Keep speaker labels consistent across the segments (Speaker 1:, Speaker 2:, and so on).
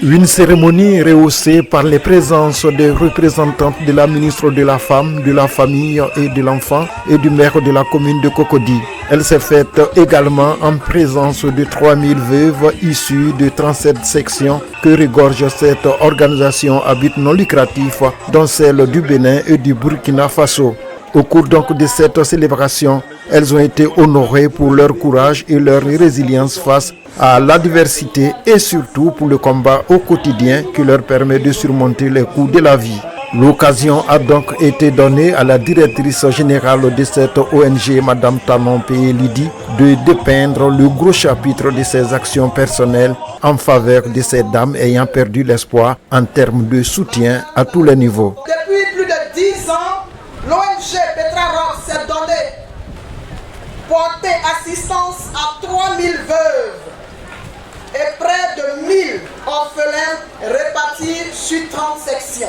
Speaker 1: Une cérémonie rehaussée par les présences des représentantes de la ministre de la Femme, de la Famille et de l'Enfant et du maire de la commune de Cocody. Elle s'est faite également en présence de 3000 veuves issues de 37 sections que regorge cette organisation à but non lucratif, dont celle du Bénin et du Burkina Faso. Au cours donc de cette célébration, elles ont été honorées pour leur courage et leur résilience face à l'adversité et surtout pour le combat au quotidien qui leur permet de surmonter les coups de la vie. L'occasion a donc été donnée à la directrice générale de cette ONG, Madame Tanon P.Lidi, de dépeindre le gros chapitre de ses actions personnelles en faveur de ces dames ayant perdu l'espoir en termes de soutien à tous les niveaux.
Speaker 2: Depuis plus de 10 ans, l'ONG Petra Rock s'est donnée porter assistance à 3000 veuves et près de 1000 orphelins répartis sur 30 sections.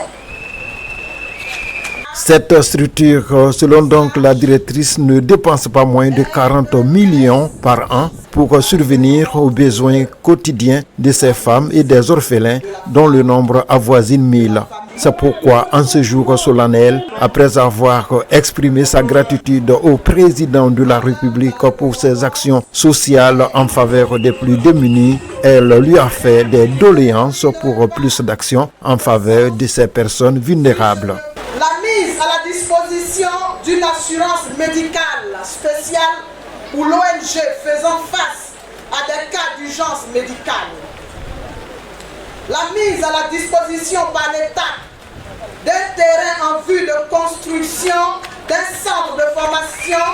Speaker 1: Cette structure, selon donc la directrice, ne dépense pas moins de 40 millions par an pour survenir aux besoins quotidiens de ces femmes et des orphelins dont le nombre avoisine 1000. C'est pourquoi, en ce jour solennel, après avoir exprimé sa gratitude au président de la République pour ses actions sociales en faveur des plus démunis, elle lui a fait des doléances pour plus d'actions en faveur de ces personnes vulnérables.
Speaker 2: La mise à la disposition d'une assurance médicale spéciale pour l'ONG faisant face à des cas d'urgence médicale. La mise à la disposition par l'État d'un terrain en vue de construction d'un centre de formation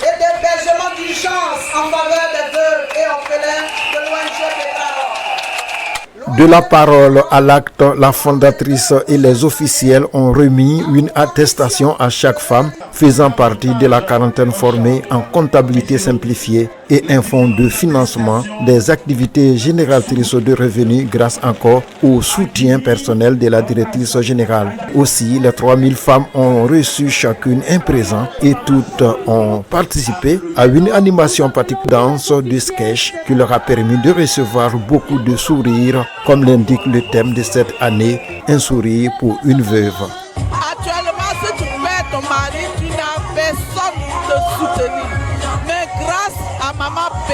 Speaker 2: et d'hébergement d'urgence en faveur des veuves et orphelins de l'ONG Petra Rock.
Speaker 1: De la parole à l'acte, la fondatrice et les officiels ont remis une attestation à chaque femme faisant partie de la quarantaine formée en comptabilité simplifiée et un fonds de financement des activités génératrices de revenus grâce encore au soutien personnel de la directrice générale. Aussi, les 3000 femmes ont reçu chacune un présent et toutes ont participé à une animation pratique danse de sketch qui leur a permis de recevoir beaucoup de sourires, comme l'indique le thème de cette année, un sourire pour une veuve.
Speaker 3: Actuellement, si tu perds ton mari, tu n'as personne de soutenir. Mais grâce à Maman P,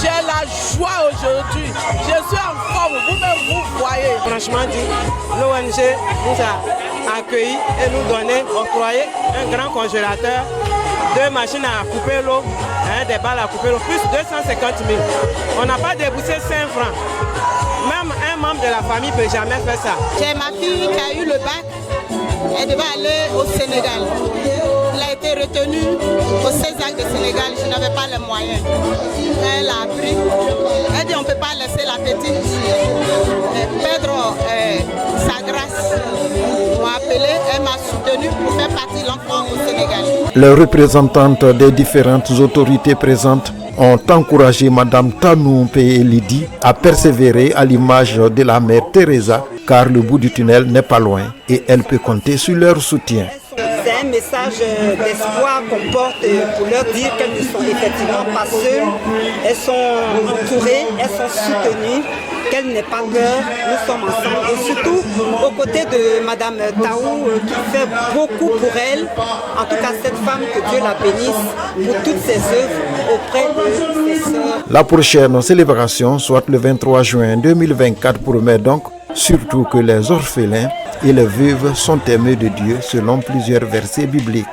Speaker 3: j'ai la joie aujourd'hui. Je suis en forme, vous-même vous voyez.
Speaker 4: Franchement dit, l'ONG nous a accueillis et nous donné, octroyé un grand congélateur, 2 machines à couper l'eau, des balles à couper l'eau, plus 250 000. On n'a pas déboursé 5 francs. Même un membre de la famille ne peut jamais faire ça.
Speaker 5: J'ai ma fille qui a eu le bac. Elle devait aller au Sénégal. Elle a été retenue au César de Sénégal. Je n'avais pas les moyens. Elle a appris. Elle dit on ne peut pas laisser la petite perdre sa grâce. On m'a appelé, elle m'a soutenue pour faire partie de l'enfant au Sénégal.
Speaker 1: Les représentantes des différentes autorités présentes ont encouragé Madame Tanon P.Lidi à persévérer à l'image de la mère Teresa, car le bout du tunnel n'est pas loin et elle peut compter sur leur soutien.
Speaker 6: C'est un message d'espoir qu'on porte pour leur dire qu'elles ne sont effectivement pas seules, elles sont entourées, elles sont soutenues, qu'elles n'aient pas peur, nous sommes ensemble. Et surtout aux côtés de Madame Taou qui fait beaucoup pour elle, en tout cas cette femme, que Dieu la bénisse pour toutes ses œuvres auprès de ses sœurs.
Speaker 1: La prochaine célébration, soit le 23 juin 2024, promet donc surtout que les orphelins et les veuves sont aimés de Dieu selon plusieurs versets bibliques.